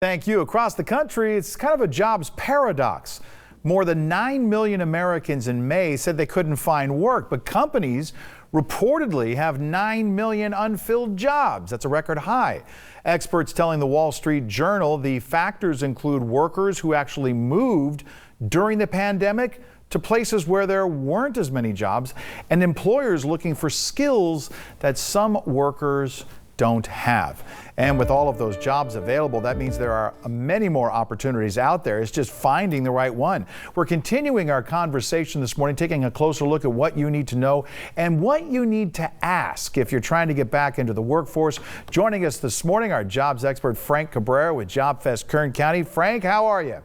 Thank you. Across the country, it's kind of a jobs paradox. More than 9 million Americans in May said they couldn't find work, but companies reportedly have 9 million unfilled jobs. That's a record high. Experts telling the Wall Street Journal the factors include workers who actually moved during the pandemic to places where there weren't as many jobs, and employers looking for skills that some workers don't have. And with all of those jobs available, that means there are many more opportunities out there. It's just finding the right one. We're continuing our conversation this morning, taking a closer look at what you need to know and what you need to ask if you're trying to get back into the workforce. Joining us this morning, our jobs expert, Frank Cabrera with Job Fest Kern County. Frank, how are you?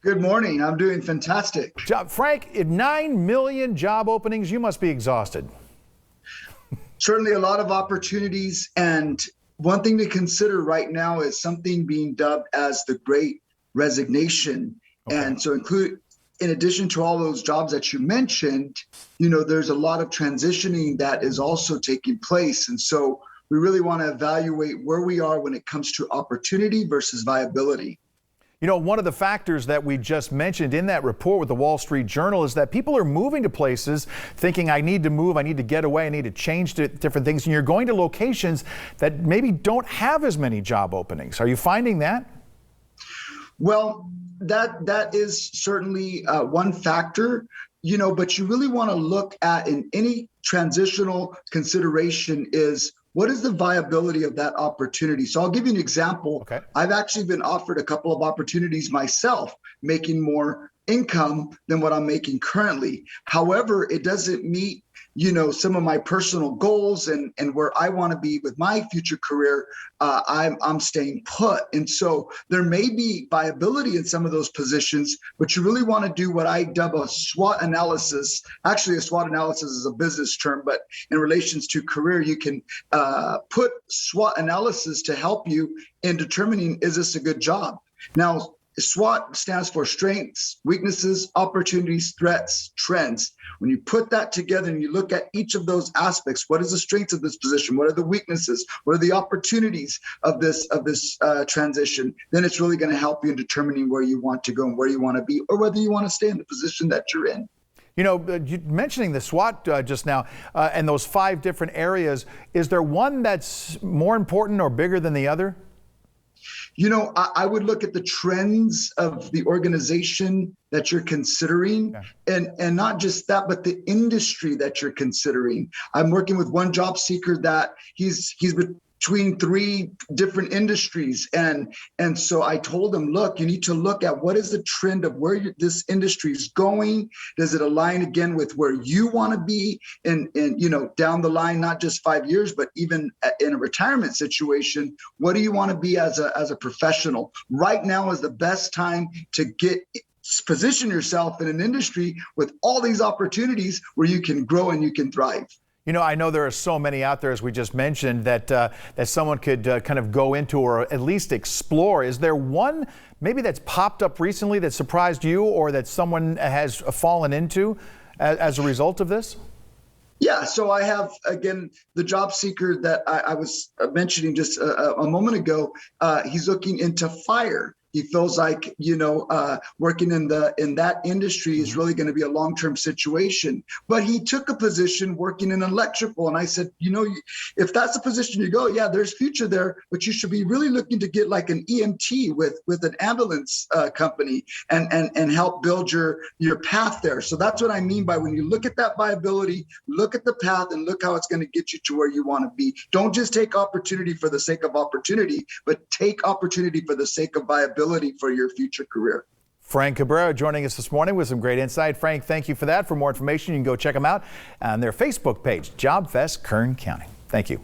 Good morning. I'm doing fantastic. Frank, 9 million job openings, you must be exhausted. Certainly a lot of opportunities, and one thing to consider right now is something being dubbed as the Great Resignation. Okay. And so in addition to all those jobs that you mentioned, there's a lot of transitioning that is also taking place. And so we really want to evaluate where we are when it comes to opportunity versus viability. One of the factors that we just mentioned in that report with the Wall Street Journal is that people are moving to places thinking, I need to move, I need to get away, I need to change to different things. And you're going to locations that maybe don't have as many job openings. Are you finding that? Well, that is certainly one factor, but you really want to look at in any transitional consideration is what is the viability of that opportunity? So I'll give you an example. Okay. I've actually been offered a couple of opportunities myself, making more income than what I'm making currently. However, it doesn't meet, some of my personal goals and where I want to be with my future career. I'm staying put. And so there may be viability in some of those positions, but you really want to do what I dub a SWOT analysis. Actually, a SWOT analysis is a business term, but in relations to career, you can put SWOT analysis to help you in determining, is this a good job? Now, SWOT stands for strengths, weaknesses, opportunities, threats, trends. When you put that together and you look at each of those aspects, what is the strengths of this position? What are the weaknesses? What are the opportunities of this transition? Then it's really going to help you in determining where you want to go and where you want to be, or whether you want to stay in the position that you're in. You mentioning the SWOT just now and those 5 different areas, is there one that's more important or bigger than the other? I would look at the trends of the organization that you're considering, okay, and not just that, but the industry that you're considering. I'm working with one job seeker that he's between 3 different industries. And so I told him, look, you need to look at what is the trend of where this industry is going. Does it align again with where you want to be and down the line, not just 5 years, but even in a retirement situation? What do you want to be as a professional? Right now is the best time to position yourself in an industry with all these opportunities where you can grow and you can thrive. I know there are so many out there, as we just mentioned, that someone could kind of go into or at least explore. Is there one maybe that's popped up recently that surprised you or that someone has fallen into as a result of this? Yeah, so I have, again, the job seeker that I was mentioning just a moment ago. He's looking into fire. He feels like, working in that industry is really going to be a long-term situation. But he took a position working in electrical. And I said, if that's the position you go, yeah, there's future there, but you should be really looking to get like an EMT with an ambulance company and help build your path there. So that's what I mean by when you look at that viability, look at the path and look how it's going to get you to where you want to be. Don't just take opportunity for the sake of opportunity, but take opportunity for the sake of viability for your future career. Frank Cabrera joining us this morning with some great insight. Frank, thank you for that. For more information, you can go check them out on their Facebook page, Job Fest Kern County. Thank you.